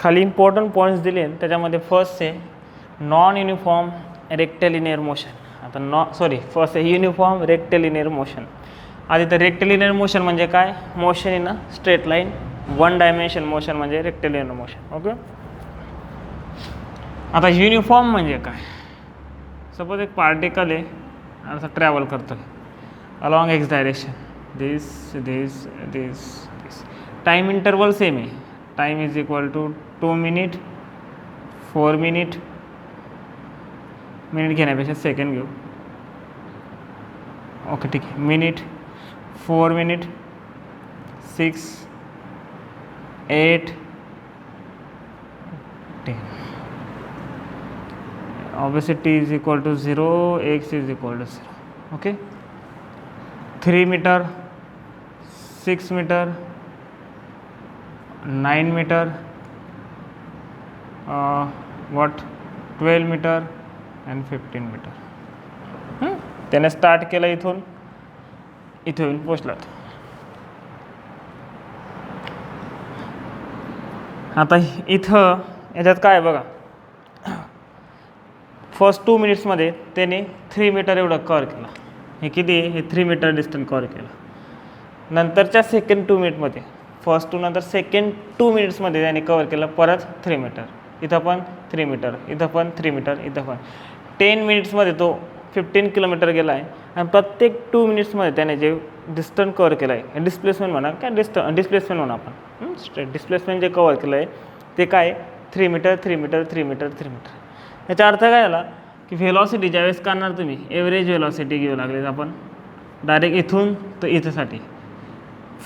खाली important points दिले आहेत, त्याच्यामध्ये फर्स्ट आहे नॉन युनिफॉर्म रेक्टेलिनियर मोशन. आता फर्स्ट आहे युनिफॉर्म रेक्टेलिनियर मोशन. आधी तर रेक्टेलिनियर मोशन म्हणजे काय, motion in a straight line, one dimension motion म्हणजे रेक्टेलिनियर मोशन. ओके. आता युनिफॉर्म म्हणजे काय, सपोज एक पार्टिकल आहे असं ट्रॅव्हल करतो along x direction, this this this this. Time interval same आहे, time is equal to 2 minute 4 minute, minute घेण्यापेक्षा सेकंड घेऊ. ओके ठीक आहे. Minute 4 minute 6 8 10. Obviously t is equal to 0, x is equal to 0. Okay. 3 meter, 6 meter, 9 meter, 12 meter and 15 meter. त्याने start केलं इथून येऊन पोचलात. आता इथं याच्यात काय बघा, फर्स्ट 2 मिनिट्समध्ये त्याने 3 मीटर एवढं कव्हर केलं. हे किती, हे 3 मीटर डिस्टन्स कव्हर केलं. नंतरच्या सेकंड 2 मिनिटमध्ये, फर्स्ट 2 नंतर सेकंड 2 मिनिट्समध्ये त्याने कव्हर केलं परत 3 मीटर, इथं पण 3 मीटर, इथं पण 3 मीटर, इथं पण. 10 मिनिट्समध्ये तो 15 किलोमीटर गेला आहे. आणि प्रत्येक 2 मिनिट्समध्ये त्याने जे डिस्टन्स कव्हर केलं आहे, डिस्प्लेसमेंट म्हणा काय, डिस्प्लेसमेंट म्हणा आपण, स्ट्रेट डिस्प्लेसमेंट जे कव्हर केलं आहे ते काय, 3 मीटर 3 मीटर 3 मीटर 3 मीटर. याचा अर्थ काय झाला की व्हेलॉसिटी ज्यावेळेस करणार तुम्ही एव्हरेज व्हेलॉसिटी घेऊ लागले आपण डायरेक्ट इथून तर इथंसाठी,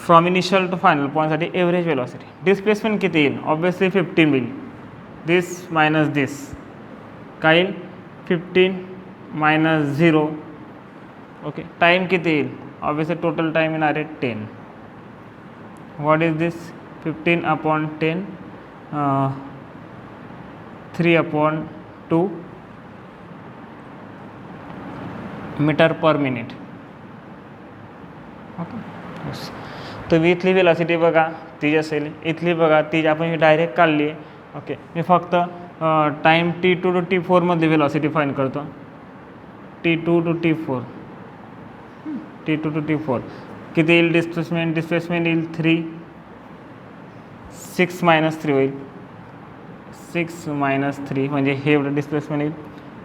फ्रॉम इनिशियल टू फायनल पॉईंटसाठी एव्हरेज व्हेलॉसिटी. डिस्प्लेसमेंट किती येईल, ऑब्वियसली 15 येईल. दिस मायनस दिस काय येईल, 15 मायनस 0. ओके. टाईम किती येईल, ऑब्वियसली टोटल टाईम येणार आहे 10. What is this, 15 upon 10, 3 upon 2 metre per minute. Okay. तुम्ही इथली वेलॉसिटी बघा ती असेल, इथली बघा ती आपण ही डायरेक्ट काढली आहे. ओके. मी फक्त टाईम T2 टू T4 मधली वेलॉसिटी फाईंड करतो. T2 to T4, T2 to T4 किती येईल डिस्प्लेसमेंट, डिस्प्लेसमेंट येईल 3, 6 मायनस 3 होईल, 6 मायनस 3 म्हणजे हे एवढं डिस्प्लेसमेंट येईल.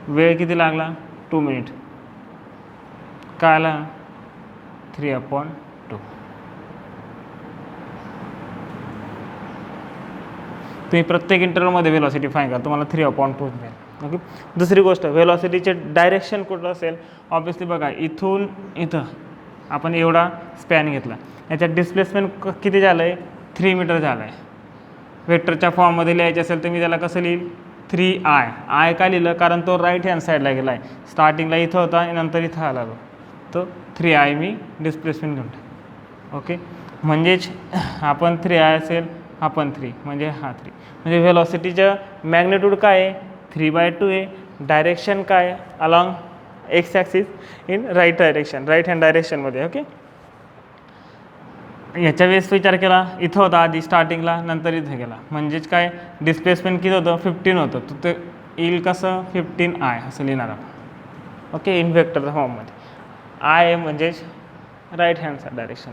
वेळ किती लागला, 2 मिनिट. काय आला, 3 अपॉन 2. तुम्ही प्रत्येक इंटरव्हलमध्ये वेलॉसिटी फाईंड करा, तुम्हाला 3 अपॉन 2 मिळेल. ओके. दुसरी गोष्ट, वेलॉसिटीचे डायरेक्शन कुठलं असेल, ऑब्वियसली बघा इथून इथं आपण एवढा स्पॅन घेतला, याच्यात डिस्प्लेसमेंट किती झालं आहे, 3 मीटर झालं आहे. वेक्टरच्या फॉर्ममध्ये लिहायचे असेल तर मी त्याला कसं लिहिल, 3i. आय का लिहिलं, कारण तो राईट हँड साईडला गेला आहे, स्टार्टिंगला इथं होता आणि नंतर इथं आला तो 3i मी डिस्प्लेसमेंट घेऊन टाक. ओके. म्हणजेच आपण 3i असेल, हा पण 3 म्हणजे हा 3. म्हणजे व्हेलॉसिटीचं मॅग्निट्यूड काय आहे, 3/2 आहे. डायरेक्शन काय आहे, along x axis in right direction, right hand डायरेक्शनमध्ये. ओके. याच्या वेळेस विचार केला, इथं होता आधी स्टार्टिंगला, नंतर इथं गेला, म्हणजेच काय डिस्प्लेसमेंट किती होतं, 15 होतं. तर ते येईल कसं, 15i असं लिहिणार आपण. ओके. इन व्हेक्टरच्या फॉर्ममध्ये आय म्हणजेच राईट हँड साईड डायरेक्शन.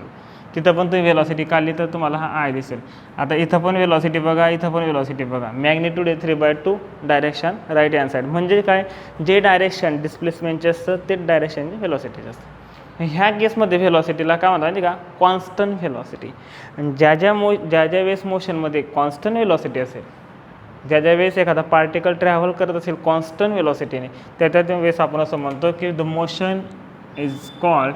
तिथं पण तुम्ही वेलॉसिटी काढली तर तुम्हाला हा आय दिसेल. आता इथं पण वेलॉसिटी बघा, इथं पण वेलॉसिटी बघा. मॅग्निट्यूड आहे 3/2, डायरेक्शन राईट हँड साईड. म्हणजे काय, जे डायरेक्शन डिस्प्लेसमेंटचे असतं ते डायरेक्शनची वेलॉसिटीच असतं. ह्या केसमध्ये व्हेलॉसिटीला काय म्हणतात माहिती का, कॉन्स्टंट व्हेलॉसिटी. ज्या ज्या वेळेस मोशनमध्ये कॉन्स्टंट व्हेलॉसिटी असेल, ज्या वेळेस एखादा पार्टिकल ट्रॅव्हल करत असेल कॉन्स्टंट व्हेलॉसिटीने, त्या वेळेस आपण असं म्हणतो की the motion is called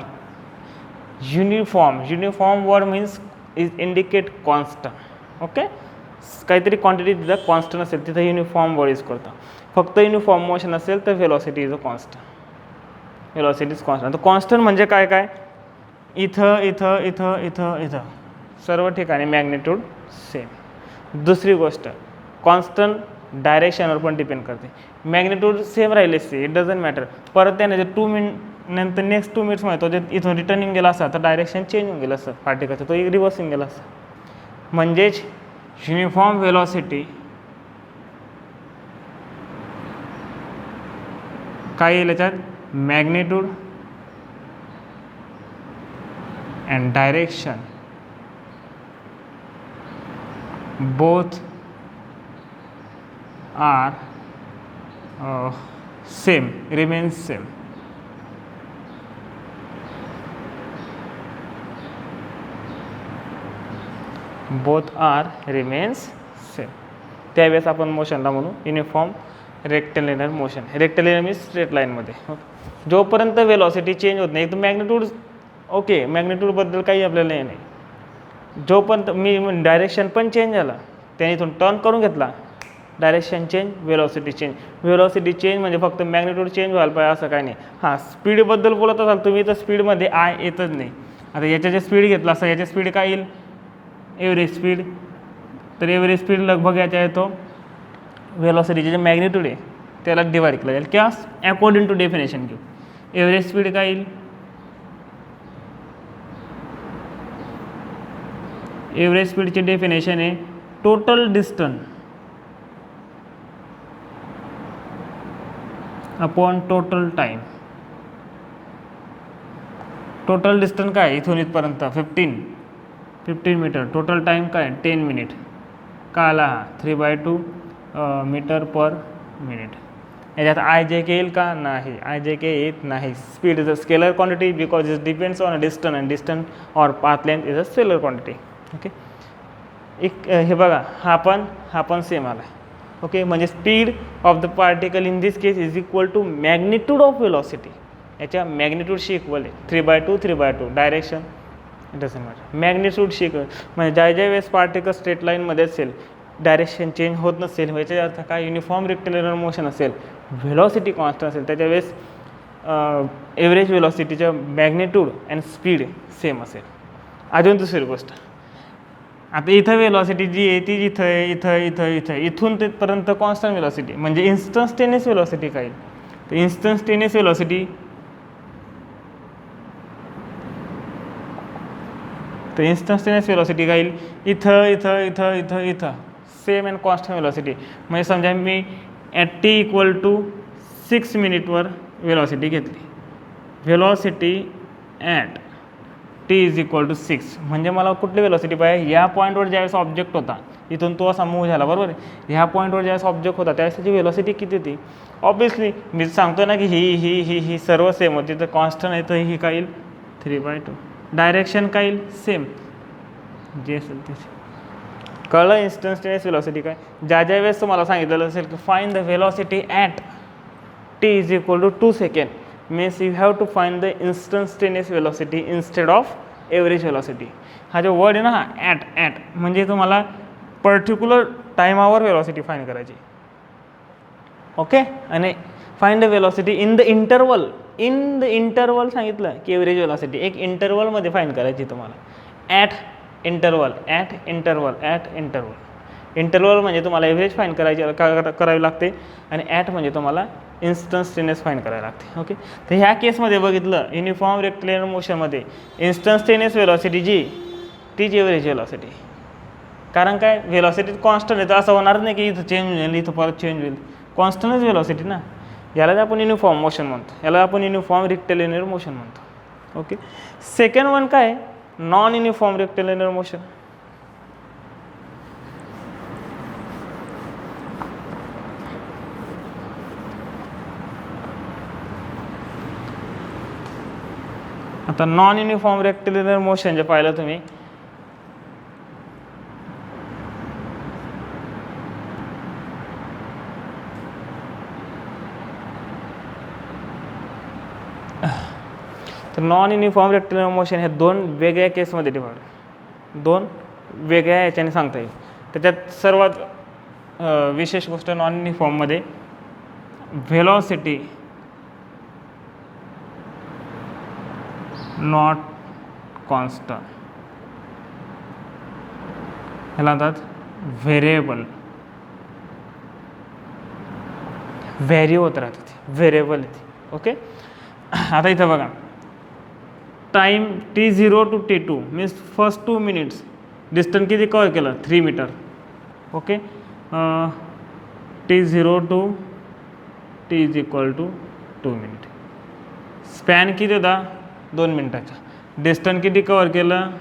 uniform. Uniform word means is indicate constant. Okay. काहीतरी क्वांटिटी तिथं कॉन्स्टंट असेल तिथं युनिफॉर्म वर्ड यूज करतो. फक्त युनिफॉर्म मोशन असेल तर velocity is a constant. Velocity is constant. तर कॉन्स्टंट म्हणजे काय काय, इथं इथं इथं इथं इथं सर्व ठिकाणी मॅग्निट्यूड सेम. दुसरी गोष्ट, कॉन्स्टंट डायरेक्शनवर पण डिपेंड करते. मॅग्निट्यूड सेम राहिले असते, इट डझंट मॅटर. परत त्याने जर 2 मिनिट नंतर नेक्स्ट 2 मिनिट्समध्ये तो जे इथून रिटर्निंग गेला असता तर डायरेक्शन चेंज होऊन गेलं असतं पार्टिकलचं, तो रिव्हर्सिंग गेला असता. म्हणजेच युनिफॉर्म व्हेलॉसिटी काय येईल याच्यात, magnitude and direction both are same, remains same. Both are remains same. त्यावेळेस आपण मोशनला म्हणू uniform rectilinear motion. Rectilinear means straight लाईनमध्ये. जोपर्यंत वेलॉसिटी चेंज होत नाही, एकदम मॅग्निट्यूड ओके, मॅग्निट्यूडबद्दल काही आपल्याला हे नाही. जोपर्यंत मी डायरेक्शन पण चेंज झाला, त्याने इथून टर्न करून घेतला, direction change, velocity change. Velocity change म्हणजे फक्त मॅग्निट्यूड चेंज व्हायला पाहिजे असं काही नाही. हां, स्पीडबद्दल बोलत असाल तुम्ही तर स्पीडमध्ये आय येतच नाही. आता याच्या जे स्पीड घेतला असं, याच्या स्पीड काय येईल, एव्हरेज स्पीड. तर एव्हरेज स्पीड लगभग याच्या येतो वेलॉसिटीचे जे मॅग्निट्यूड आहे त्याला डिवाइड केला जाईल किंवा अकॉर्डिंग टू डेफिनेशन घेऊ. एव्हरेज स्पीड काय येईल, एव्हरेज स्पीडची डेफिनेशन आहे total distance upon total time. Total distance काय इथून इथपर्यंत 15 मीटर. टोटल टाईम काय 10 मिनिट. का आला हा 3/2 मीटर पर मिनिट. याच्यात आय जे के येईल का, नाही, आय जे के येत नाही. Speed is a scalar quantity because it depends on a distance and distance or path length is a scalar quantity. Okay, एक हे बघा, हा पण सेम आला. ओके, म्हणजे speed of the particle in this case is equal to magnitude of velocity. याच्या मॅग्निट्यूडशी equal आहे. 3/2 डायरेक्शन इट डझंट मॅटर. मॅग्निट्यूडशी इक्वल म्हणजे ज्या वेळेस पार्टिकल स्ट्रेट लाईनमध्ये असेल, डायरेक्शन चेंज होत नसेल, याचा अर्थ काय, युनिफॉर्म रेक्टेलिनर मोशन असेल, व्हेलॉसिटी कॉन्स्टंट असेल, त्याच्या वेळेस एव्हरेज वेलॉसिटीच्या मॅग्निट्यूड अँड स्पीड सेम असेल. अजून दुसरी गोष्ट, आता इथं वेलॉसिटी जी आहे ती इथं आहे, इथं इथून तिथपर्यंत कॉन्स्टंट वेलॉसिटी म्हणजे इन्स्टंटेनियस वेलॉसिटी काय. तर इन्स्टंटेनियस वेलॉसिटी काय येईल, इथं सेम अँड कॉन्स्टंट वेलॉसिटी. म्हणजे समजा मी ॲट टी इक्वल टू 6 मिनिटवर वेलॉसिटी घेतली. Velocity at t is equal to 6 म्हणजे मला कुठली वेलॉसिटी पाहिजे, या पॉईंटवर ज्यावेळेस ऑब्जेक्ट होता, इथून तो असा मूव्ह झाला, बरोबर आहे. ह्या पॉईंटवर ज्यावेळेस ऑब्जेक्ट होता त्यावेळेस त्याची वेलॉसिटी किती होती. ऑब्विसली मी सांगतो ना की ही सर्व सेम होती, तर कॉन्स्टंट आहे, तर ही काय येईल 3/2. डायरेक्शन काय येईल सेम, जे असेल त्याची. कळलं इन्स्टंटेनियस वेलॉसिटी काय. ज्या वेळेस तुम्हाला सांगितलेलं असेल की find the velocity at t is equal to 2 second, means you have to find the instantaneous velocity instead of average velocity. हा जो वर्ड आहे ना, हा ॲट म्हणजे तुम्हाला पर्टिक्युलर टायमावर वेलॉसिटी फाइंड करायची. ओके, आणि find the velocity in the interval सांगितलं की एव्हरेज वेलॉसिटी एक इंटरवलमध्ये फाइंड करायची तुम्हाला. At interval. इंटरवल म्हणजे तुम्हाला एव्हरेज फाइंड करावी लागते आणि ॲट म्हणजे तुम्हाला इन्स्टंटेनियस फाइंड करायला लागते. ओके, तर ह्या केसमध्ये बघितलं युनिफॉर्म रेक्टेलिनर मोशनमध्ये इन्स्टंटेनियस वेलॉसिटी तीच एव्हरेज वेलॉसिटी. कारण काय, वेलॉसिटी कॉन्स्टंट आहे, तर असं होणार नाही की इथं चेंज होईल, इथं परत चेंज होईल. कॉन्स्टंटच वेलॉसिटी ना, यालाच आपण युनिफॉर्म मोशन म्हणतो, याला आपण युनिफॉर्म रेक्टेलिनर मोशन म्हणतो. ओके, सेकंड वन काय, नॉन युनिफॉर्म रेक्टेलिनर मोशन. आता नॉन युनिफॉर्म रेक्टेलिनर मोशन जे पाहिलं तुम्ही, तर नॉन युनिफॉर्म रेक्टेलिनर मोशन हे दोन वेगळ्या केसमध्ये डिवाइड, दोन वेगळ्या याच्याने सांगता येईल. त्याच्यात सर्वात विशेष गोष्ट नॉन युनिफॉर्ममध्ये व्हेलॉसिटी नॉट कॉन्स्टंट, ह्याला म्हणतात व्हेरिएबल. व्हॅरी होत राहते, व्हेरिएबल येते. ओके, आता इथं बघा, time T0 to T2 means first 2 minutes distance किती कवर केलं, 3 metre. Okay, T0 to T is equal to 2 minute. Span किती होता 2 मिनिटाचा. डिस्टन्स किती कवर केलं,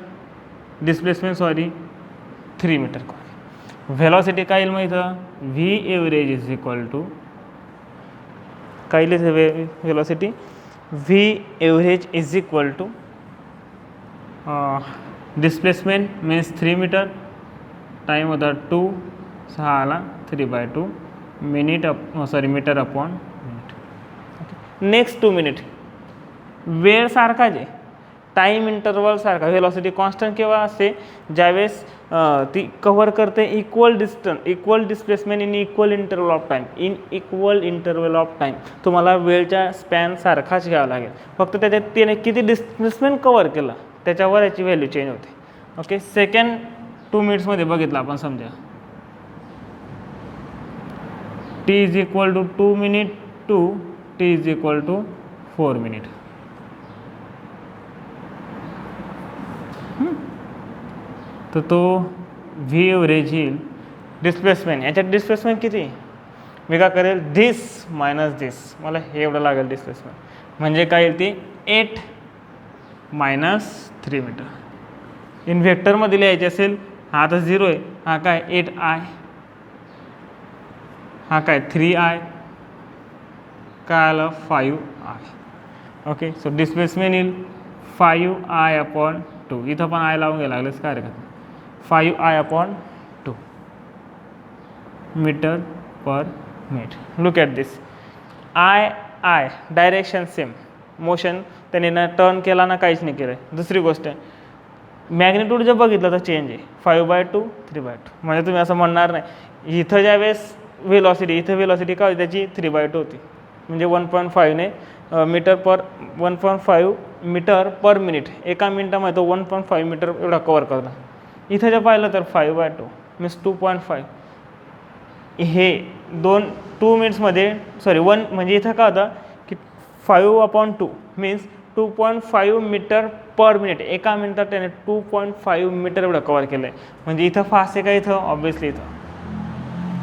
डिस्प्लेसमेंट 3 मीटर कवर. व्हेलॉसिटी काय येईल मग इथं, v average is equal to काय लिहिलं velocity, v average is equal to displacement means 3 metre, time होता 2, 6 3/2 metre upon minute. Next 2 minute. वेळ सारखा जे टाईम इंटरवल सारखा. व्हेलॉसिटी कॉन्स्टंट केव्हा असते, ज्यावेळेस ती कव्हर करते equal displacement in equal interval of time. In equal interval of time तुम्हाला वेळच्या स्पॅन सारखाच घ्यावा लागेल, फक्त त्याच्यात त्याने किती डिस्प्लेसमेंट कव्हर केलं त्याच्यावर याची व्हॅल्यू चेंज होते. ओके, सेकंड 2 मिनिट्समध्ये बघितलं आपण, समजा t is equal to 2 minute to t is equal to 4 minute. तर तो व्ही एव्हरेज येईल डिस्प्लेसमेंट. याच्यात डिस्प्लेसमेंट किती, मी काय करेल धिस मायनस धिस, मला हे एवढं लागेल डिस्प्लेसमेंट, म्हणजे काय येईल ती 8 - 3 मीटर. इन व्हेक्टरमध्ये लिहायचे असेल, हा आता 0 आहे, हा काय 8i, हा काय 3i, काय आलं 5i. ओके, सो डिस्प्लेसमेंट येईल 5i/2. इथं पण आय लावून घ्यायला लागलेच काय हरकत नाही. 5i/2 metre per minute. Look at this, I direction same, motion त्याने ना टर्न केला ना काहीच नाही केलं. दुसरी गोष्ट मॅग्निट्यूड जर बघितलं तर चेंज आहे 5/2 3/2. म्हणजे तुम्ही असं म्हणणार नाही, इथं ज्यावेळेस इथं व्हेलॉसिटी काय होती त्याची 3/2 होती, म्हणजे 1.5ने मीटर पर 1.5 मीटर पर मिनिट. एका मिनिटामध्ये तो 1.5 मीटर एवढा कवर करतो. इथं जर पाहिलं तर 5/2 मीन्स 2.5. हे 2 मिनिट्समध्ये 1 म्हणजे इथं काय होतं की 5/2 मीन्स 2.5 मीटर पर मिनिट. एका मिनिटात त्याने 2.5 मीटर एवढं कवर केलं आहे. म्हणजे इथं फास्ट आहे का, इथं ऑब्व्हियसली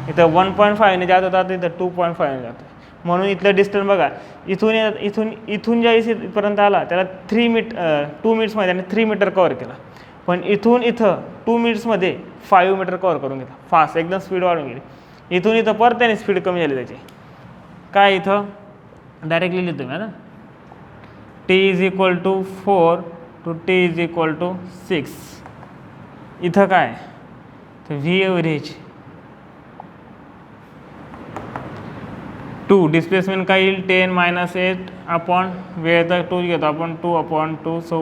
इथं 1.5ने जात होता, इथं 2.5ने जातो. म्हणून इथलं डिस्टन्स बघा, इथून ज्यावेळेस इथपर्यंत आला त्याला 2 मिनिट्समध्ये त्याने 3 मीटर कवर केला. पण इथून इथं 2 मिनिट्समध्ये 5 मीटर कवर करून घेतला. फास्ट एकदम स्पीड वाढून गेली. इथून इथं परत त्याने स्पीड कमी झाली त्याची. काय इथं डायरेक्टली लिहितो मी ना, t is equal to 4 to t is equal to 6. इथं काय तर व्ही एव्हरेज 2 डिस्प्लेसमेंट काय येईल 10 - 8 अपॉन वेळ तर 2 घेतो आपण 2/2. So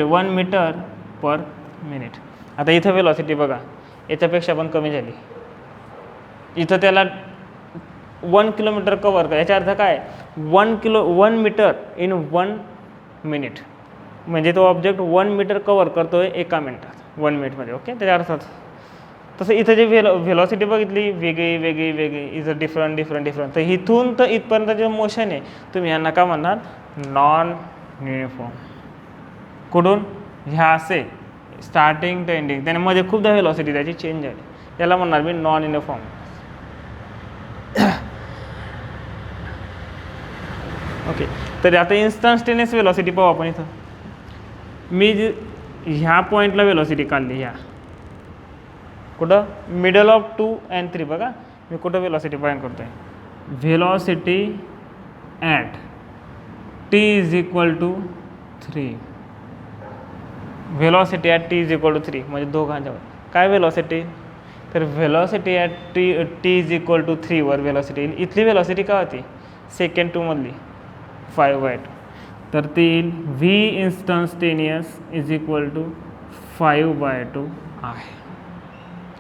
1 metre per minute. आता इथं वेलॉसिटी बघा याच्यापेक्षा पण कमी झाली. इथं त्याला 1 किलोमीटर कवर कर, याचा अर्थ काय 1 मीटर इन 1 मिनिट. म्हणजे तो ऑब्जेक्ट 1 मीटर कवर करतोय एका मिनिटात 1 मिनिटमध्ये. ओके, त्याच्या अर्थात तसं इथं जे व्हेलॉसिटी बघितली वेगळी इज अ डिफरंट. तर इथून तर इथपर्यंत जे मोशन आहे तुम्ही यांना का म्हणणार नॉन युनिफॉर्म. कुठून ह्या असे स्टार्टिंग टू एंडिंग त्याने मध्ये खूपदा व्हेलॉसिटी त्याची चेंज झाली, याला म्हणणार मी नॉन युनिफॉर्म. ओके, तर आता इन्स्टंटेनियस व्हेलॉसिटी पाहू आपण. इथं मी ह्या पॉईंटला व्हेलॉसिटी काढली, ह्या कुठं मिडल ऑफ 2 and 3. बघा मी कुठं व्हेलॉसिटी फाइंड करतोय, velocity at t is equal to 3. Velocity at t is equal to 3 म्हणजे दोघांच्या काय व्हेलॉसिटी, तर velocity at t is equal to 3 वर व्हेलॉसिटी. इथली व्हेलॉसिटी काय होती सेकंड 2 मधली 5/2. तर ती येईल v instantaneous is equal to 5/2 आहे.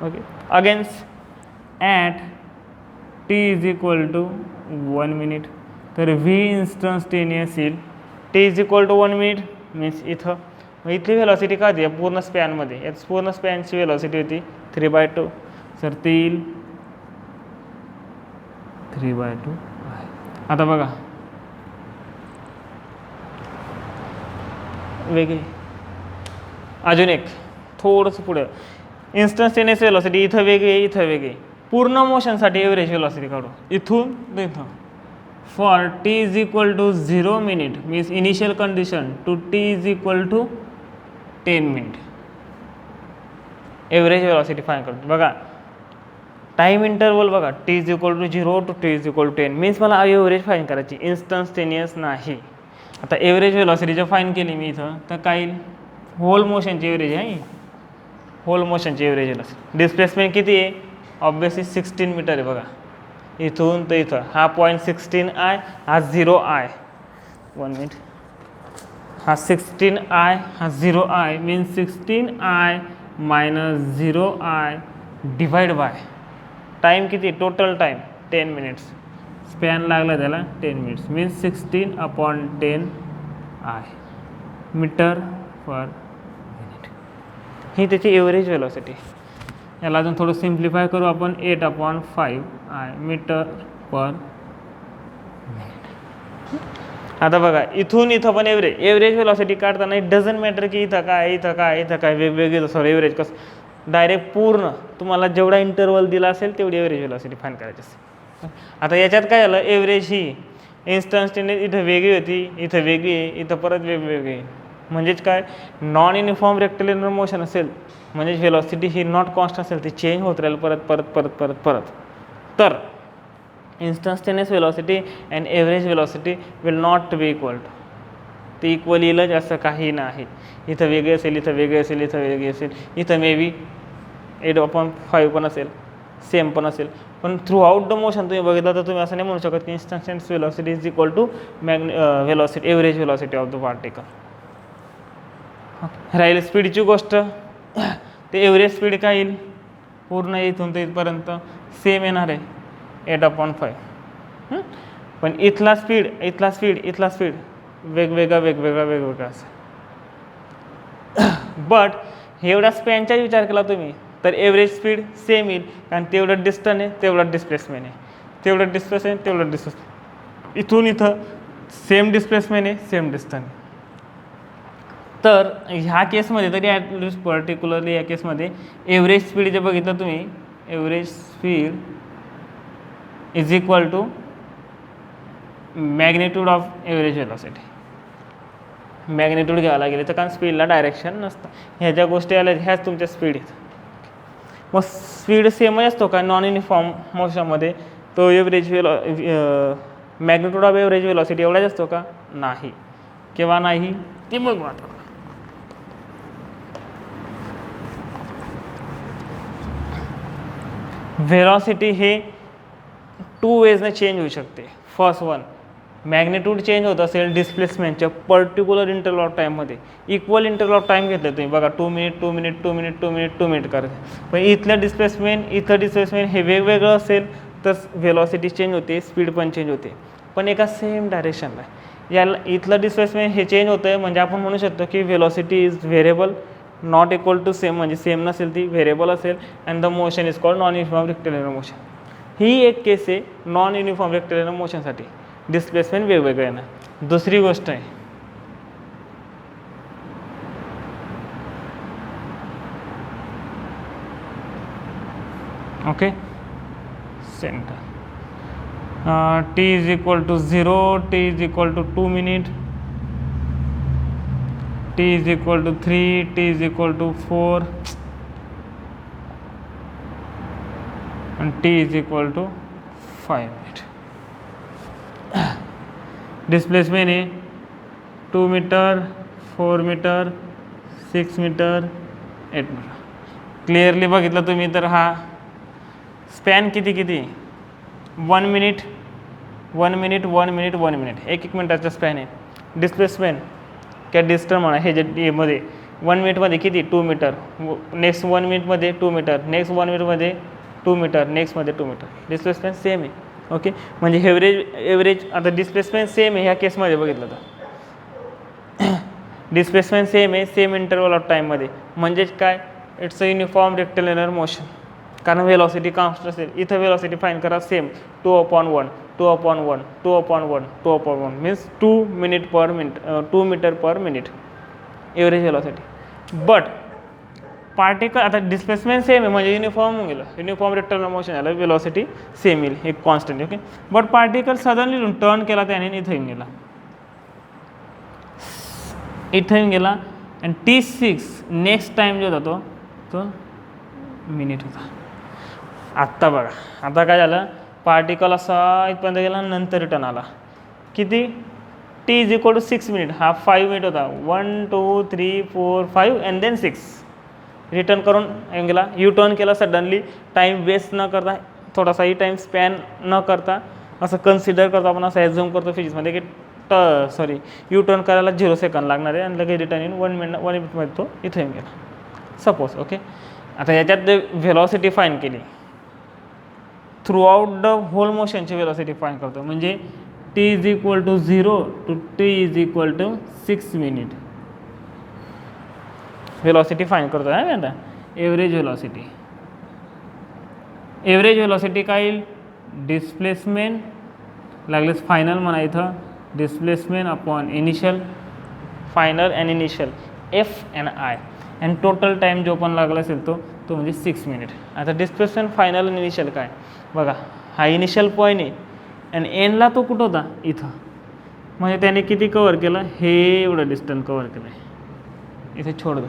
Okay, against at t is equal to 1 minute. तर व्ही इन्स्टंटेनियस येईल t is equal to 1 minute means इथं. मग इथली व्हेलॉसिटी काय होती पूर्ण स्पॅनमध्ये, यात पूर्ण स्पॅनची व्हेलॉसिटी होती 3/2. तर ती येईल 3/2 आहे. आता बघा वेगळी अजून एक थोडंसं पुढे, इन्स्टंटेनियस व्हेलॉसिटी इथं वेगळी इथं वेगळी. पूर्ण मोशनसाठी एव्हरेज व्हेलॉसिटी काढू इथून इथं. For t is equal to 0 minute means initial condition to t is equal to 10 minute average velocity find करतो. बघा टाईम इंटरवल बघा t इज इक्वल टू 0 टू t is equal to 10 means मला average find करायची, instantaneous नाही. आता average velocity जर find केली मी इथं तर काय येईल, होल मोशनची एव्हरेज आहे, होल मोशनची एव्हरेज वेलॉसिटी. डिस्प्लेसमेंट किती आहे, ऑब्वियसली 16 मीटर आहे. बघा इथून तर इथं हा पॉईंट 16i, हा 0i, 1 मिनिट, हा 16i, हा 0i means 16i minus 0i divide by time किती, टोटल टाईम 10 मिनिट्स, स्पॅन लागला त्याला 10 minutes means 16/10i metre per minute. ही त्याची एव्हरेज वेलॉसिटी. याला अजून थोडं सिम्प्लिफाय करू आपण, 8/5i मीटर पर मिनिट. आता बघा इथून इथं पण एव्हरेज वेलॉसिटी काढताना इट डझंट मॅटर की इथं काय इथं काय इथं काय वेगवेगळे सॉरी एव्हरेज कसं, डायरेक्ट पूर्ण तुम्हाला जेवढा इंटरवल दिला असेल तेवढी एव्हरेज वेलॉसिटी फाईंड करायची असते. आता याच्यात काय झालं, एव्हरेज ही इन्स्टंटेनियस इथं वेगळी होती, इथं वेगळी आहे, इथं परत वेगवेगळी. म्हणजेच काय, नॉन युनिफॉर्म रेक्टिलिनियर मोशन असेल म्हणजेच वेलॉसिटी ही नॉट कॉन्स्टंट असेल, ती चेंज होत राहील परत परत परत परत परत. तर instantaneous velocity and average velocity will not be equal to, ती इक्वल येईलच असं काही नाही. इथं वेगळे असेल, इथं वेगळे असेल, इथं वेगळे असेल, इथं मे बी 8/5 पण असेल, सेम पण असेल. पण थ्रू आउट द मोशन तुम्ही बघितलं तर तुम्ही असं नाही म्हणू शकत की instantaneous velocity is equal to velocity average velocity of the particle. राहील स्पीडची गोष्ट, ते एव्हरेज स्पीड काय येईल, पूर्ण इथून ते इथपर्यंत सेम येणार आहे 8/5. पण इथला स्पीड इथला स्पीड इथला स्पीड वेगवेगळा वेगवेगळा वेगवेगळा असं. बट एवढ्या स्पॅनचा विचार केला तुम्ही तर एव्हरेज स्पीड सेम येईल, कारण तेवढं डिस्टन्स आहे तेवढं डिस्प्लेसमेंट आहे, तेवढं डिस्प्लेसमेंट तेवढं डिस्प्लेसमेंट, इथून इथं सेम डिस्प्लेसमेंट आहे सेम डिस्टन्स. तर ह्या केसमध्ये तरी ॲटलिस्ट पर्टिक्युलरली या केसमध्ये एव्हरेज स्पीड जे बघितलं तुम्ही, average speed is equal to magnitude of average velocity. Magnitude घ्यावं लागेल तर, कारण स्पीडला डायरेक्शन नसतं. ह्या ज्या गोष्टी आल्या ह्याच तुमच्या स्पीड आहेत. मग स्पीड सेमच असतो का नॉन युनिफॉर्म मोशनमध्ये, तो average magnitude of average velocity एवढाच असतो का, नाही. किंवा नाही ते बघू. आता व्हेलॉसिटी हे 2 वेजने चेंज होऊ शकते. फर्स्ट वन, मॅग्निट्यूड चेंज होत असेल डिस्प्लेसमेंटच्या पर्टिक्युलर इंटरवल ऑफ टाईममध्ये, इक्वल इंटरवल ऑफ टाईम घेतलं तुम्ही बघा 2 minute 2 minute 2 minute 2 minute 2 minute करते. पण इथलं डिस्प्लेसमेंट हे वेगवेगळं असेल तर व्हेलॉसिटी चेंज होते, स्पीड पण चेंज होते, पण एका सेम डायरेक्शनला. याला इथलं डिस्प्लेसमेंट हे चेंज होतं आहे म्हणजे आपण म्हणू शकतो की velocity is variable, not equal to same, म्हणजे सेम नसेल ती व्हेरिएबल असेल. And the motion is called non uniform rectilinear motion. ही एक केस आहे नॉन युनिफॉर्म रेक्टिलिनियर मोशनसाठी, डिस्प्लेसमेंट वेगवेगळं आहे ना. दुसरी गोष्ट आहे okay centre, t is equal to 0, t is equal to 2 minute, t is equal to 3, t is equal to 4 and t is equal to 5 minute. Displacement आहे 2 metre 4 metre 6 metre 8 metre. Clearly बघितलं तुम्ही तर हा span किती 1 minute 1 minute 1 minute 1 minute, एक मिनिटाचा span आहे. Displacement क्या डिस्टन्स म्हणा हे जे मध्ये 1 मिनिटमध्ये किती 2 मीटर, नेक्स्ट 1 मिनिटमध्ये 2 मीटर, नेक्स्ट 1 मिनिटमध्ये 2 मीटर, नेक्स्टमध्ये 2 मीटर. डिस्प्लेसमेंट सेम आहे. ओके, म्हणजे एव्हरेज आता डिस्प्लेसमेंट सेम आहे ह्या केसमध्ये बघितलं तर डिस्प्लेसमेंट सेम आहे सेम इंटरवल ऑफ टाईममध्ये. म्हणजेच काय, it's a uniform rectilinear motion, कारण वेलॉसिटी कॉन्स्टंट असेल. इथं वेलॉसिटी फाईंड करा same 2/1 2/1 2/1 2/1 means 2 minute per minute 2 metre per minute average velocity. But particle आता डिस्प्लेसमेंट सेम आहे म्हणजे युनिफॉर्म होऊन गेलं, युनिफॉर्म रिटर्न मोशन झालं, वेलोसिटी सेम येईल, एक constant. Okay, but particle suddenly turn केला त्याने इथं येऊन गेला, इथं येऊन गेला. आणि T6 नेक्स्ट टाईम जो होता तो मिनिट होता. आत्ता बघा आता काय झालं, पार्टिकल असा इथपर्यंत गेला नंतर रिटर्न आला. किती? T=6 मिनिट, हा 5 मिनिट होता. 1 2 3 4 5 अँड देन 6 रिटर्न करून येऊन गेला. यू टर्न केला सडनली, टाईम वेस्ट न करता, थोडासाही टाईम स्पॅन न करता, असं कन्सिडर करतो आपण, असं ॲझ्युम करतो फिजिक्समध्ये की यू टर्न करायला 0 सेकंड लागणार आहे आणि लगेच रिटर्न येऊन 1 मिनिटमध्ये तो इथे येऊन गेला सपोज. ओके, आता याच्यात व्हेलॉसिटी फाईन केली, थ्रू आउट द होल मोशनची व्हेलॉसिटी फाईन करतो, म्हणजे T=0 to T=6 minute velocity find करतो आहे आता. एव्हरेज व्हेलॉसिटी, एव्हरेज व्हेलॉसिटी काय येईल? डिस्प्लेसमेंट लागलेच फायनल म्हणा इथं, displacement upon initial, final and initial F and I, and total time जो पण लागला असेल तो म्हणजे 6 मिनिट. आता डिस्प्लेसमेंट फायनल आणि इनिशियल काय बघा, हा इनिशियल पॉईंट आहे आणि एंडला तो कुठं होता? इथं. म्हणजे त्याने किती कवर केलं? हे एवढं डिस्टन्स कवर केलं आहे, इथे छोड दो,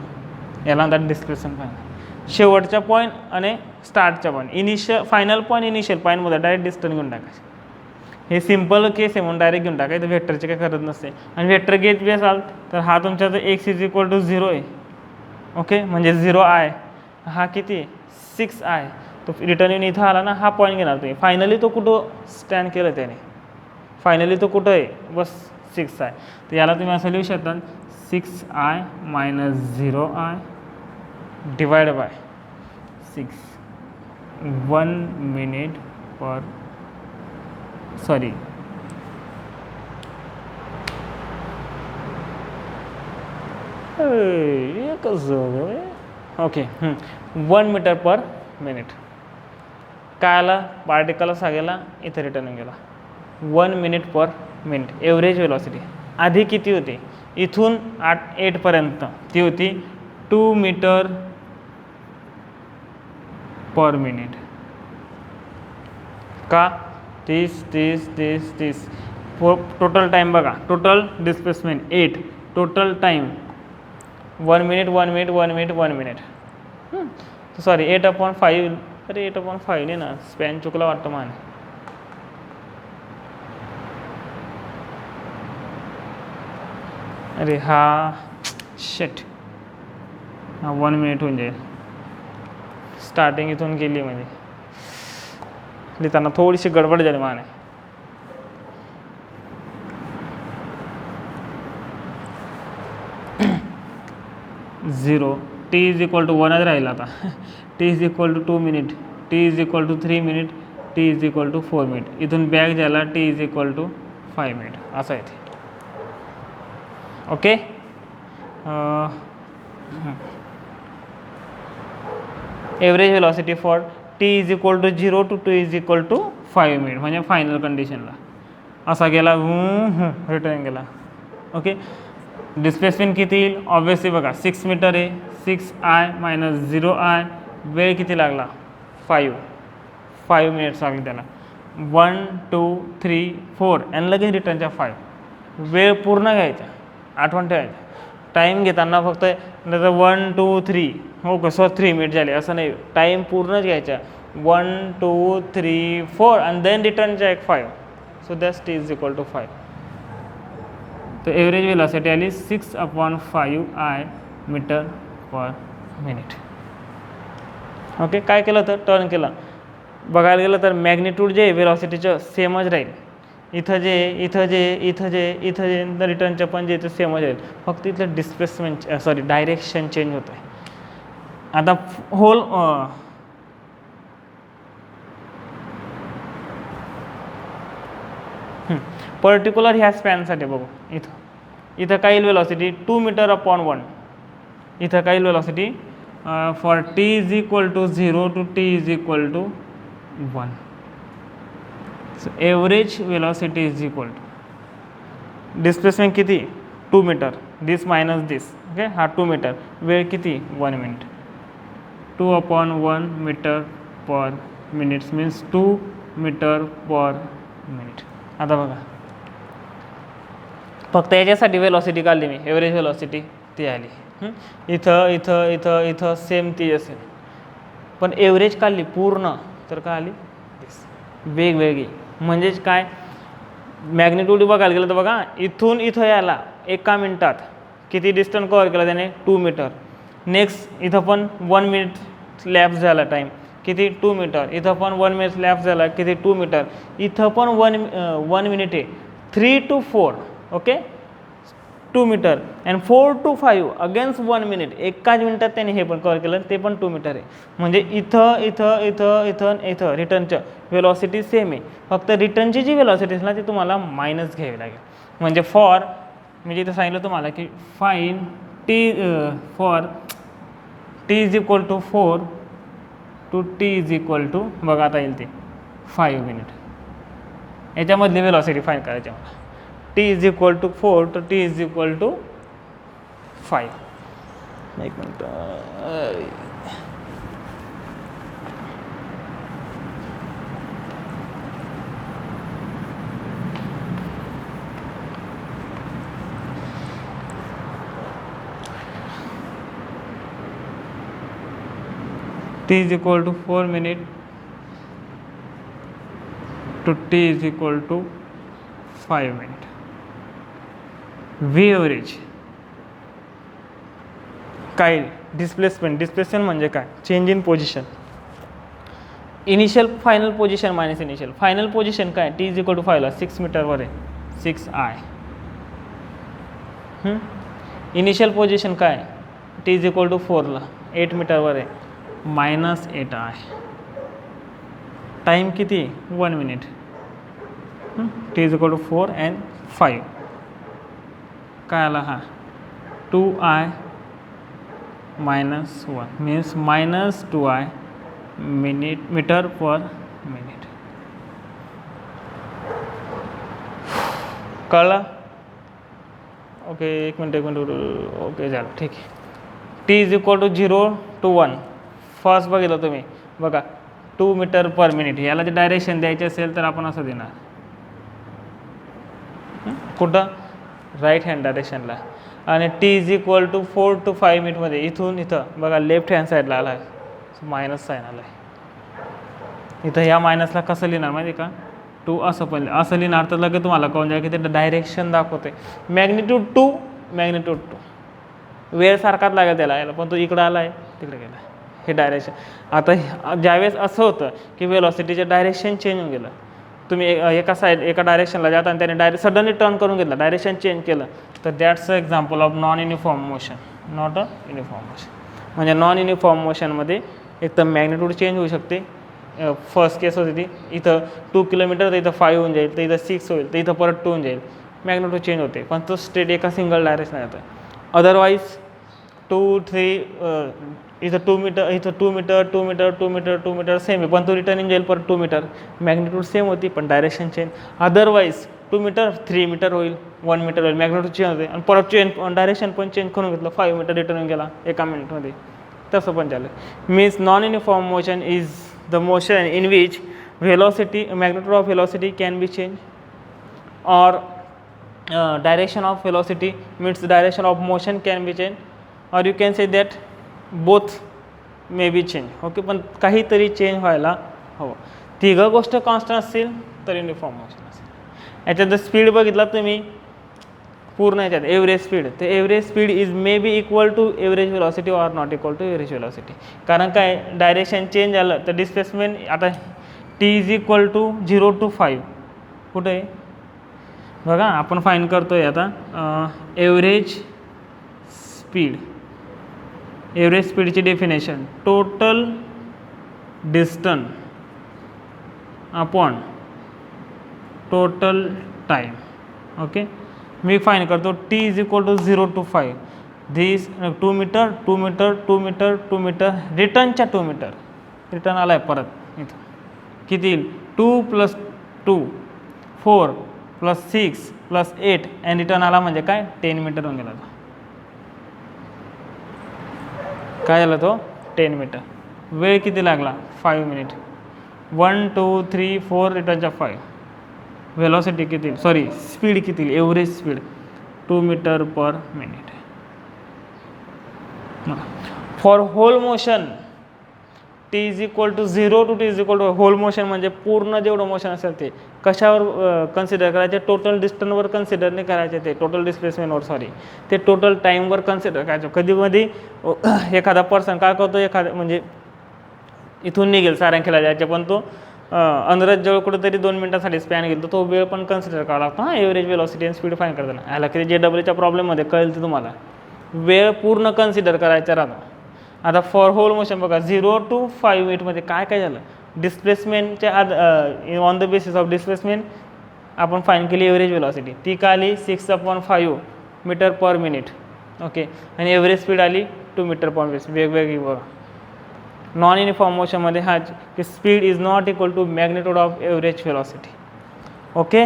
याला म्हणतात डिस्प्लेसमेंट फायनल. शेवटच्या पॉईंट आणि स्टार्टच्या point, initial final point initial पॉईंटमध्ये डायरेक्ट डिस्टन्स घेऊन टाकायचे. हे सिम्पल केस आहे म्हणून डायरेक्ट घेऊन टाकायचं, व्हेक्टरची काही गरज नसते. आणि व्हेक्टर घेत बी असाल तर हा तुमचा तर x=0 आहे. ओके, म्हणजे 0i, हा किती आहे? 6i. तो रिटर्न येऊन इथं आला ना, हा पॉईंट घेणार तुम्ही. फायनली तो कुठं स्टँड केलं त्याने, फायनली तो कुठं आहे? बस 6i. तर याला तुम्ही असं लिहू शकता 6i - 0i divide by 6, 1 minute per sorry okay 1 metre per minute. काय आला? पार्टिकल असा गेला, इथं रिटर्न गेला 1 minute per minute. Average velocity आधी किती होती? इथून 8 पर्यंत ती होती 2 मीटर पर मिनिट. का? 30 टोटल टाईम बघा, total displacement 8, total time 1 minute 1 minute 1 minute 1 minute. Sorry 8/5. अरे 8/5 नाही ना, स्पॅन चुकला वाटतं मान. अरे हा शेट, हा 1 मिनिट होऊन जाईल. स्टार्टिंग इथून गेली म्हणजे लिहिताना थोडीशी गडबड झाली माने. झिरो T=1 राहील आता. T=2 minute, T=3 minute, T=4 minute. इथून बॅक झाला T=5 मिनिट असं आहे ते. Okay, average velocity for T=0 to T=5 minute म्हणजे फायनल कंडिशनला असा गेला, रिटर्न गेला. ओके, डिस्प्लेसमेंट किती येईल? ऑब्व्हियसली बघा 6 मीटर आहे, 6i - 0i. वेळ किती लागला? 5 मिनिट्स लागले त्याला. 1 2 3 4 आणि लगेच रिटर्नच्या 5. वेळ पूर्ण घ्यायचा, आठवण ठेवायचं. टाईम घेताना फक्त 1 2 3 हो कसं 3 मिनिट झाले असं नाही, टाईम पूर्णच घ्यायचा. 1 2 3 4 आणि देन रिटर्नच्या एक 5. So that's T=5. तर एव्हरेज वेलॉसिटी आली 6/5i metre per minute. Okay, काय केलं तर टर्न केला. बघायला गेलं तर मॅग्निट्यूड जे वेलॉसिटीचं सेमच राहील. इथं जे रिटर्नचं पण जे सेमच राहील, फक्त इथलं डिस्प्लेसमेंट डायरेक्शन चेंज होतं आहे. आता होल पर्टिक्युलर ह्या स्पॅनसाठी बघू. इथं काय येईल वेलॉसिटी? 2 मीटर/1. इथं काय येईल velocity for T=0 to T=1. So average velocity displacement किती? 2 metre, this minus this. Okay, हा 2 मीटर. वेळ किती? 1 minute. 2/1 metre per minutes means 2 metre per minute. आता बघा फक्त याच्यासाठी वेलॉसिटी काढली मी, एव्हरेज वेलॉसिटी ती आली. इथं इथं इथं इथं सेम ती असेल, पण एव्हरेज काढली पूर्ण तर काय आली वेगवेगळी. म्हणजेच काय मॅग्निट्यूड बघायला गेलं तर बघा इथून इथं यायला 1 मिनिटात किती डिस्टन्स कव्हर केला त्याने 2 मीटर. नेक्स्ट इथं पण 1 मिनिट लॅप्स झाला टाईम किती 2 मीटर. इथं पण 1 मिनिट लॅप्स झाला किती 2 मीटर. इथं पण 1 मिनिट आहे 3 to 4 okay 2 metre and 4 to 5 against 1 minute. एकाच मिनिटात त्याने हे पण कव्हर केलं ते पण 2 मीटर आहे. म्हणजे इथं इथं इथं इथं इथं रिटर्नचं वेलॉसिटी सेम आहे, फक्त रिटर्नची जी वेलॉसिटी असेल ना ती तुम्हाला मायनस घ्यावी लागेल. म्हणजे फॉर मी इथं सांगितलं तुम्हाला की find t for t is equal to 4 to t is equal to बघा आता येईल ते 5 मिनिट. याच्यामधली वेलॉसिटी फाईन करायची मला. T is equal to 4 to t is equal to 5. एक minute t is equal to 4 minute to t is equal to 5 minute. V average काय displacement म्हणजे काय change in position. Initial final position minus initial final position काय t is equal to 5 ला 6 मीटरवर आहे 6I. Initial position काय t is equal to 4 ला 8 मीटरवर आहे -8I. टाइम किती 1 minute. t is equal to 4 and 5 काय आला हा 2I -1 means -2I metre per minute. कळलं ओके. एक मिनिट ओके झालं ठीक आहे. t is equal to 0 to 1 first बघितलं तुम्ही बघा 2 मीटर पर मिनिट. याला जे डायरेक्शन द्यायचे असेल तर आपण असं देणार कुठं राईट हँड डायरेक्शनला. आणि t is equal to 4 to 5 मिनिटमध्ये इथून इथं बघा लेफ्ट हँड साईडला आला आहे मायनस साईन आला आहे. इथं ह्या मायनसला कसं लिहिणार माहिती का 2 असं पण असं लिहिणार तर लगेच तुम्हाला कळून जाईल की ते डायरेक्शन दाखवते. मॅग्निट्यूड 2 मॅग्निट्यूड 2 वेळ सारखाच लागेल त्याला यायला, पण तो इकडं आला आहे तिकडे गेला हे डायरेक्शन. आता ज्यावेळेस असं होतं की वेलॉसिटीचे डायरेक्शन चेंज होऊन गेलं, तुम्ही एका डायरेक्शनला जाता आणि त्याने सडनली टर्न करून घेतला डायरेक्शन चेंज केलं तर that's a example of non uniform motion. Not a uniform motion म्हणजे नॉन युनिफॉर्म मोशनमध्ये एक तर मॅग्निट्यूड चेंज होऊ शकते. फर्स्ट केस होती ती इथं 2 किलोमीटर तर इथं 5 होऊन जाईल, तर इथं 6 होईल, तर इथं परत 2 होऊन जाईल. मॅग्निट्यूड चेंज होते पण तो स्ट्रेट एका सिंगल डायरेक्शन येतो. अदरवाईज 2 3 इथं 2 मीटर इथं 2 metre 2 metre 2 metre 2 metre same आहे, पण तो रिटर्न इन जाईल परत 2 मीटर. मॅग्निट्यूड सेम होती पण direction change. Otherwise 2 metre 3 metre होईल 1 मीटर होईल मॅग्निट्यूड चेंज होते आणि परत डायरेक्शन पण चेंज करून घेतलं 5 मीटर रिटर्न येऊन गेला एका मिनिटमध्ये. तसं पण झालं. Means non uniform motion is the motion in which velocity magnitude of velocity can be changed or direction of velocity means the direction of motion can be changed or you can say that both may be changed. Okay पण काहीतरी change व्हायला हवं. तिघं गोष्ट constant असतील तर uniform motion असेल. याच्यात जर स्पीड बघितला तुम्ही पूर्ण याच्यात एव्हरेज स्पीड, तर average speed is may be equal to average velocity or not equal to average velocity. कारण काय डायरेक्शन चेंज झालं तर डिस्प्लेसमेंट आता t is equal to 0 to 5 कुठे आहे बघा आपण फाईंड करतोय आता एव्हरेज स्पीड. एव्हरेज स्पीडची definition total distance upon total time. Okay मी फाईंड करतो t is equal to 0 to 5 this 2 metre 2 metre 2 metre 2 metre रिटर्नच्या 2 मीटर रिटर्न आला आहे परत इथं किती 2 + 2 4 + 6 + 8 आणि रिटर्न आला म्हणजे काय 10 मीटर होऊन गेला. तो काय झाला तो 10 मीटर. वेळ किती लागला 5 मिनिट. 1 2 3 4 रिटर्नच्या 5. व्हेलॉसिटी किती, सॉरी स्पीड किती, average speed 2 metre per minute. For whole motion t is equal to 0 to t is equal to, whole motion म्हणजे पूर्ण जेवढं मोशन असेल ते कशावर कन्सिडर करायचे, टोटल डिस्टन्सवर कन्सिडर नाही करायचे, ते टोटल डिस्प्लेसमेंटवर सॉरी, ते टोटल टाईमवर कन्सिडर करायचं. कधी कधी एखादा पर्सन काय करतो, एखादा म्हणजे इथून निघेल सारंगखेडा जायचे पण तो अंधरजवळ कुठेतरी 2 मिनिटांसाठी स्पॅन गेलो, तो वेळ पण कन्सिडर करावा लागतो. हां, एव्हरेज वेलॉसिटी आणि स्पीड फाईन करताना ह्याला किती JEEच्या प्रॉब्लेममध्ये कळेल ते तुम्हाला, वेळ पूर्ण कन्सिडर करायचा राहतो. आता फॉर होल मोशन बघा 0 to 5 मिनिटमध्ये काय काय झालं, डिस्प्लेसमेंटच्या on the basis of displacement आपण फाईन केली एव्हरेज वेलॉसिटी, ती का आली 6/5 मीटर पर मिनिट. ओके, आणि एव्हरेज स्पीड आली 2 मीटर पर मिनिट. वेगवेगळी बघा. नॉन युनिफॉर्म मोशनमध्ये हा की speed is not equal to magnitude of average velocity. Okay,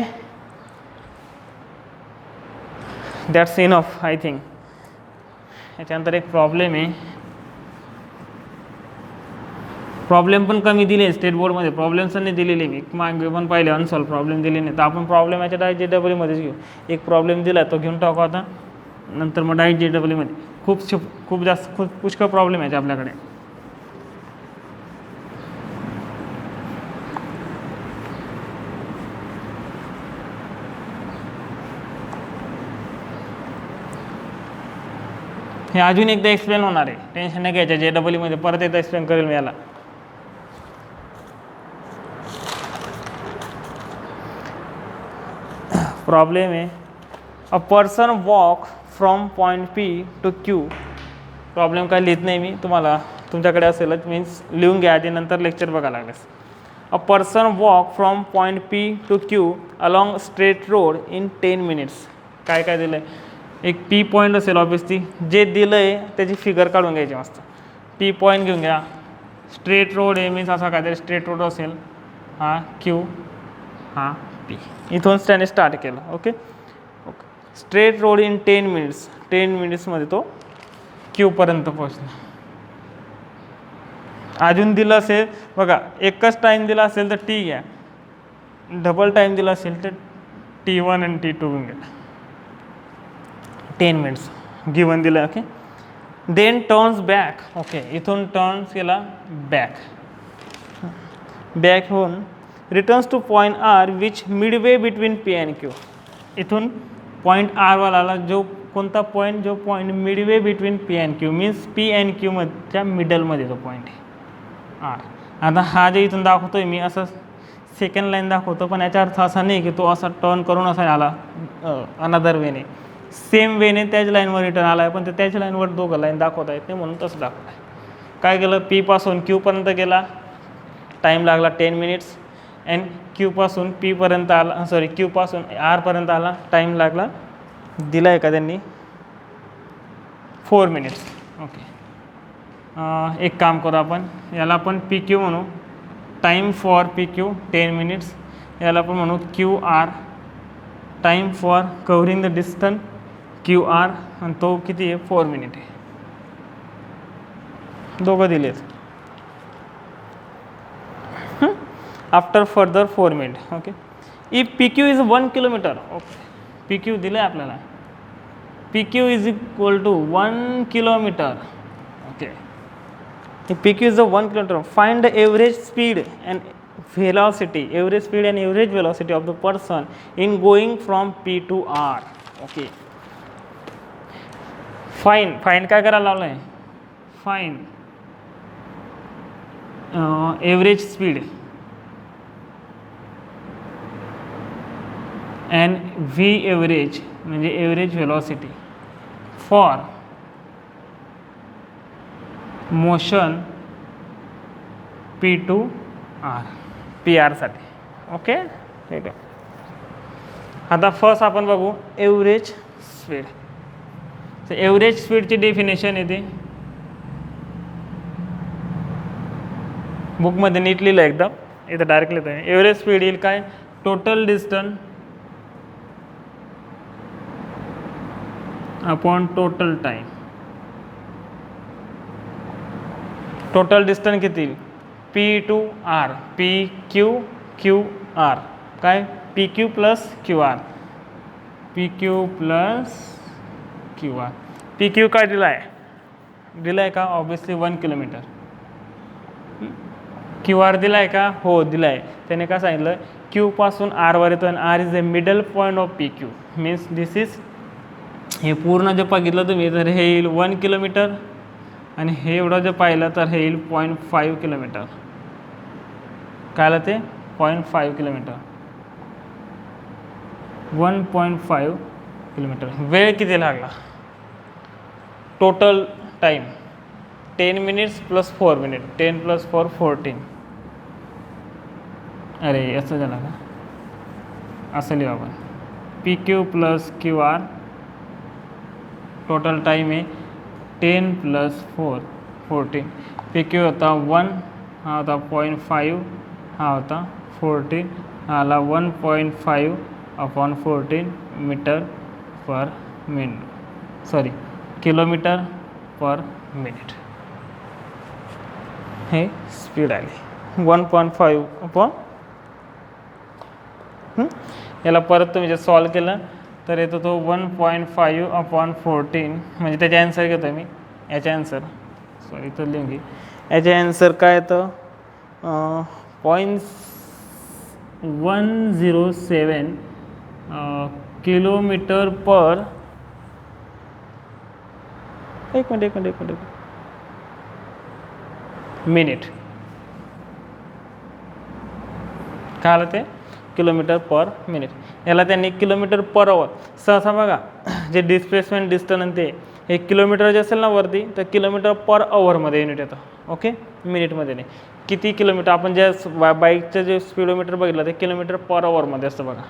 that's enough I think. याच्यानंतर एक प्रॉब्लेम आहे, प्रॉब्लेम पण कमी दिले स्टेट बोर्डमध्ये, प्रॉब्लेम्स नाही दिलेले, मी मागे पण पाहिले अनसॉल्व प्रॉब्लेम दिले नाही, तर आपण प्रॉब्लेम याच्या डायरेक्ट JEEमध्येच घेऊ. एक प्रॉब्लेम दिला तो घेऊन टाकू आता, नंतर मग डायरेक्ट JEEमध्ये खूप जास्त पुष्कळ प्रॉब्लेम याचे आपल्याकडे. हे अजून एकदा एक्सप्लेन होणार आहे, टेन्शन नाही घ्यायचं, JEEमध्ये परत एकदा एक्सप्लेन करेल मी याला. प्रॉब्लेम आहे, a person walk from point P to Q. Problem काय लिहित नाही मी, तुम्हाला तुमच्याकडे असेलच, मीन्स लिहून घ्या आधी, नंतर लेक्चर बघा लागेल. A person walk from point P to Q along straight road in 10 minutes. काय काय दिलं आहे, एक P पॉईंट असेल ऑब्वियसली, जे दिलं आहे त्याची फिगर काढून घ्यायची मस्त. P पॉईंट घेऊन घ्या, स्ट्रेट रोड आहे मीन्स असा काहीतरी स्ट्रेट रोड असेल, हा Q, हा P, इथून त्याने स्टार्ट केलं. Okay okay, straight road in 10 minutes, 10 मिनिट्समध्ये तो Qपर्यंत पोहोचला. अजून दिलं असेल बघा, एकच टाईम दिला असेल तर T घ्या, डबल टाईम दिला असेल तर T1 आणि T2 घेऊन घ्या. 10 मिनिट्स गिवन दिलं. Okay, then turns back. Okay, इथून टर्न्स केला बॅक होऊन returns to point R which midway between P and Q. इथून पॉईंट R वाला आला, जो कोणता पॉईंट, जो point midway between P and Q, means P and Q मधच्या मिडलमध्ये तो पॉईंट आहे R. आता हा जे इथून दाखवतोय मी असं सेकंड लाईन दाखवतो, पण याचा अर्थ असा नाही की तो असा टर्न करून असा आला अनदर वेने, सेम वेने त्याच लाईनवर रिटर्न आला आहे, पण ते त्याच लाईनवर दोघं लाईन दाखवता येत नाही, म्हणून तसं दाखवलं आहे. काय केलं, P पासून Q पर्यंत गेला, टाईम लागला 10 मिनिट्स, अँड Q पासून P पर्यंत आला, सॉरी Q पासून R पर्यंत आला, टाईम लागला, दिला आहे का त्यांनी 4 मिनिट्स. ओके, एक काम करू आपण, याला आपण PQ म्हणू, टाईम फॉर PQ 10 मिनिट्स, याला आपण म्हणू QR, time for covering the distance QR, आणि तो किती आहे 4 मिनिट आहे. दोघं दिलेत. After further 4 minute. Okay, if PQ is 1 kilometre. Okay, PQ दिलं आहे आपल्याला, PQ is equal to 1 kilometre. Okay, if PQ is the 1 kilometer, find the average speed and velocity, average speed and average velocity of the person in going from P to R. Okay, find काय करायला लावलं आहे, find average speed and V average म्हणजे average velocity for motion P to R, PR साठी. Okay, ठीक आहे. आता first आपण बघू एव्हरेज स्पीड. तर एव्हरेज स्पीडची डेफिनेशन येते बुकमध्ये, नीट लिहिलं एकदम, इथं डायरेक्ट लिहित आहे. एव्हरेज स्पीड येईल काय, total distance upon total time. Total distance किती येईल P to R, P Q Q R, काय P Q plus Q R, P Q plus Q R. P Q काय दिला आहे का ऑब्विसली 1 किलोमीटर. क्यू आर दिला आहे का हो दिला आहे. त्याने काय सांगितलं क्यू पासून आरवर येतो आणि R is the middle point of P Q means this is, हे पूर्ण जे बघितलं तुम्ही तर हे येईल 1 किलोमीटर आणि हे एवढं जर पाहिलं तर हे येईल 0.5 किलोमीटर. काय आलं ते 0.5 किलोमीटर, 1.5 किलोमीटर. वेळ किती लागला total time 10 minutes plus 4 minute, 10 plus 4 14. अरे असं झालं का, असं लिहू आपण P Q plus Q R, total time आहे 10 प्लस 4 14. पी क्यू होता 1, हा होता 0.5, हा होता 14, हा आला 1.5 upon 14 metre per minute, sorry kilometre per minute. हे स्पीड आली 1.5 अपॉन, याला परत तुम्ही जर सॉल्व केलं तर येतो तो 1.5 अपॉन 14, म्हणजे त्याचे ॲन्सर घेतो मी. याचे ॲन्सर सॉरी तर लिहून घे. याचे ॲन्सर काय येतं 0.107 किलोमीटर पर, एक मिनिट मिनिट. काय आलं ते किलोमीटर पर मिनिट. याला त्यांनी किलोमीटर पर आवर, सहसा बघा जे डिस्प्लेसमेंट डिस्टन्स ते हे किलोमीटर जे असेल ना वरती तर किलोमीटर पर आवरमध्ये युनिट येतं. ओके मिनिटमध्ये नाही. किती किलोमीटर आपण ज्या बाईकचं जे स्पीडोमीटर बघितलं ते किलोमीटर पर आवरमध्ये असतं बघा.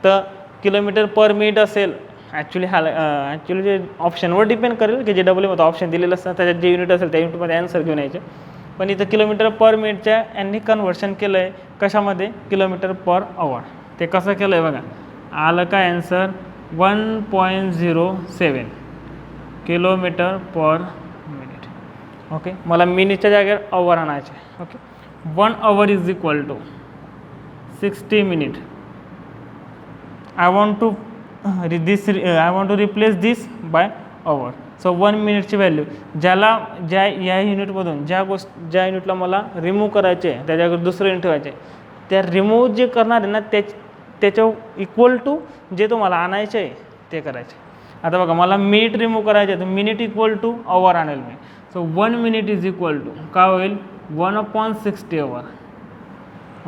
तर किलोमीटर पर मिनिट असेल ॲक्च्युली जे ऑप्शनवर डिपेंड करेल की जे डब्ल्यूमध्ये ऑप्शन दिलेलं असतं त्याच्यात जे युनिट असेल त्या युनिटमध्ये ॲन्सर घेऊन यायचे. पण इथं किलोमीटर पर मिनिटच्या यांनी कन्व्हर्शन केलं आहे कशामध्ये किलोमीटर पर आवर. ते कसं केलं आहे बघा, आलं काय answer 1.07 kilometre per minute. Okay मला मिनिटच्या जागेवर आवर आणायचे. Okay 1 hour is equal to 60 minute. I want to replace this by hour. So 1 मिनिटची व्हॅल्यू ज्या या युनिटमधून ज्या युनिटला मला रिमूव्ह करायचे आहे त्याच्यावर दुसरं युनिट ठेवायचे, त्या रिमूव्ह जे करणार आहे ना त्याच्या इक्वल टू जे तुम्हाला आणायचे आहे ते करायचे. आता बघा मला मिनिट रिमूव्ह करायचे तर मिनिट इक्वल टू आवर आणेल मी. So 1 minute is equal to काय होईल 1/60 आवर.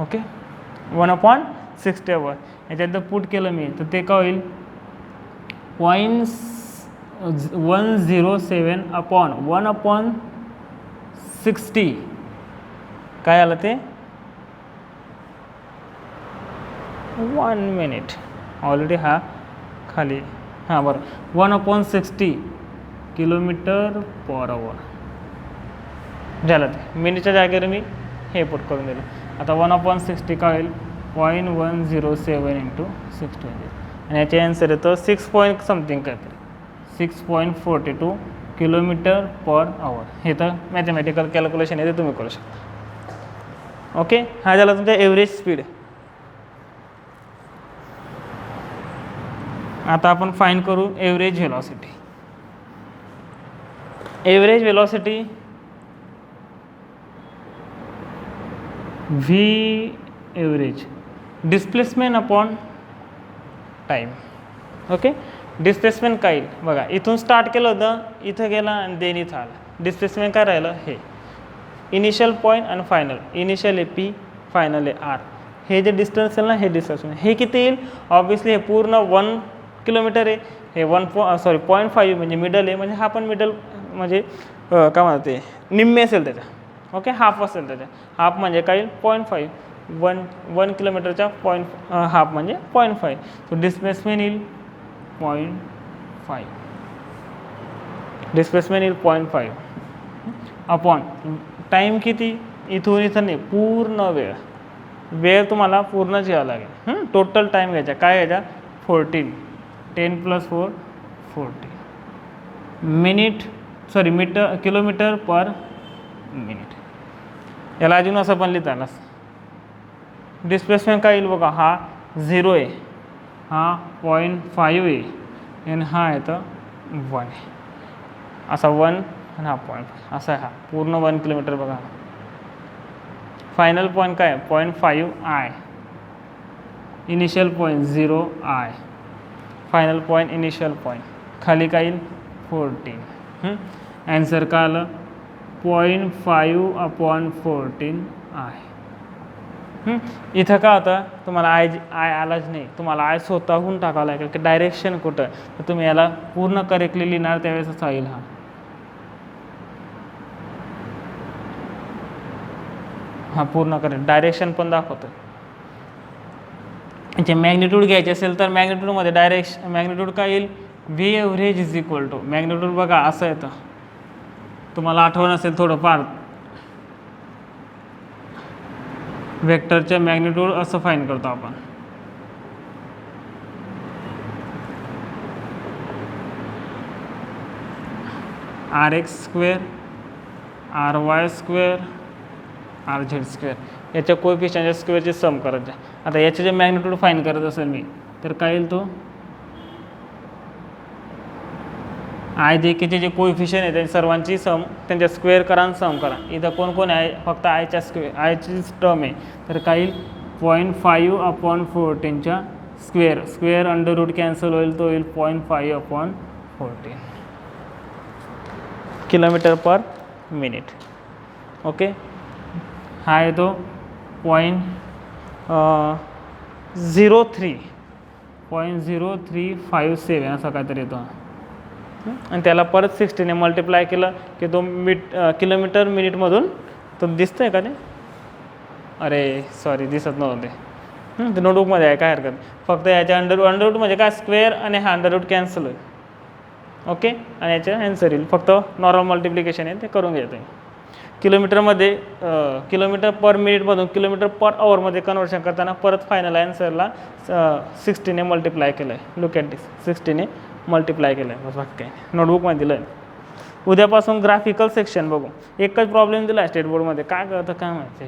ओके 1/60 आवर. याच्यात जर पुट केलं मी तर ते काय होईल 0.107 अपॉन 1/60. काय आलं ते 1 मिनिट. ऑलरेडी हा खाली हां बरं 1/60 किलोमीटर पर आवर झालं. ते मिनिटच्या जागेवर मी हे पुट करून दिलं. आता 1/60 काय होईल 0.107 × 60 आणि याचे ॲन्सर येतं 6 पॉईंट समथिंग काहीतरी 6.42 किलोमीटर पर आवर. हे तर मॅथमॅटिकल कॅल्क्युलेशन आहे ते तुम्ही करू शकता. ओके हा झाला तुमचा एव्हरेज स्पीड. आता आपण फाइंड करू average velocity. Average velocity v average displacement upon time. Okay displacement काय बघा इथून स्टार्ट केलं होतं इथं गेला आणि देन इथं आलं. डिस्प्लेसमेंट काय राहिलं हे इनिशियल पॉईंट आणि फायनल. इनिशियल आहे पी, फायनल आहे आर. हे जे डिस्टन्स असेल ना हे डिस्प्लेसमेंट हे किती येईल ऑब्विसली हे पूर्ण 1 किलोमीटर आहे. हे 0.5 म्हणजे मिडल आहे म्हणजे हा पण मिडल म्हणजे काय म्हणतात ते निम्मे असेल त्याच्या. ओके हाफ असेल त्याच्या. हाफ म्हणजे काय 0.5 1 किलोमीटरच्या हाफ म्हणजे 0.5. सो डिस्प्लेसमेंट येईल 0.5. डिस्प्लेसमेंट येईल 0.5 अपॉन टाईम किती इथून इथं नाही पूर्ण वेळ तुम्हाला पूर्णच घ्यावा लागेल. टोटल टाईम घ्यायचा काय घ्यायचा 14 10 + 4 14 minute metre kilometre per minute. याला अजून असं पण लिहिता आलं, डिस्प्लेसमेंट काय येईल बघा, हा 0 आहे, हा 0.5 आहे आणि हा आहे तर 1 आहे. असा 1 आणि हा 0.5 असा आहे, हा पूर्ण 1 किलोमीटर बघा. फायनल पॉईंट काय 0.5 I, initial point 0 I, final point initial point, खाली काय येईल 14. ॲन्सर काय आलं 0.5/14 आय. इथं काय होतं, तुम्हाला आय आलाच नाही, तुम्हाला आय स्वतःहून टाकावं लागेल की डायरेक्शन कुठं, तर तुम्ही याला पूर्ण करेक्टली लिहिणार त्यावेळेस असा येईल. हा पूर्ण करेक्ट, डायरेक्शन पण दाखवतो. याचे मॅग्निट्यूड घ्यायचे असेल तर मॅग्निट्यूडमध्ये मॅग्निट्यूड काय येईल, V average is equal to, magnitude बघा असं येतं, तुम्हाला आठवण असेल थोडंफार, वेक्टरचे मॅग्निट्यूड असं फाईंड करतो आपण, RX² RY² RZ², याच्या कोएफिशियंटच्या स्क्वेअरचे सम करायचे. आता याचे जे मॅग्निट्यूड फाईंड करत असेल मी, तर काय येईल तो आय जे केचे जे कोएफिशियंट आहे त्यांच्या सर्वांची सम, त्यांच्या स्क्वेअर करा आणि सम करा. इथं कोण कोण आहे, फक्त आयच्या आयचीच टर्म आहे, तर काय येईल 0.5/14च्या स्क्वेअर अंडर रूट कॅन्सल होईल, तो येईल 0.5/14 किलोमीटर पर मिनिट. ओके, हा येतो 0.0357 असा काहीतरी येतो. आणि त्याला परत 60ने मल्टिप्लाय केलं की तो किलोमीटर मिनिटमधून तो दिसतंय का ते, अरे सॉरी दिसत नव्हते, ते नोटबुकमध्ये आहे, काय हरकत. फक्त याच्या अंडररूट म्हणजे काय स्क्वेअर आणि हा अंडररूट कॅन्सल होईल. ओके, आणि याच्या आन्सर येईल, फक्त नॉर्मल मल्टिप्लिकेशन आहे ते करून घ्यायचं आहे. किलोमीटरमध्ये किलोमीटर पर मिनिटमधून किलोमीटर पर आवरमध्ये कन्वर्शन करताना परत फायनल आन्सरला 60ने मल्टिप्लाय केलं आहे. लुक ॲट दिस, 60ने मल्टिप्लाय केलं आहे, बस बाकी काय नोटबुकमध्ये दिलं आहे. उद्यापासून ग्राफिकल सेक्शन बघू. एकच प्रॉब्लेम दिला आहे स्टेट बोर्डमध्ये, काय करतं काय माहिती.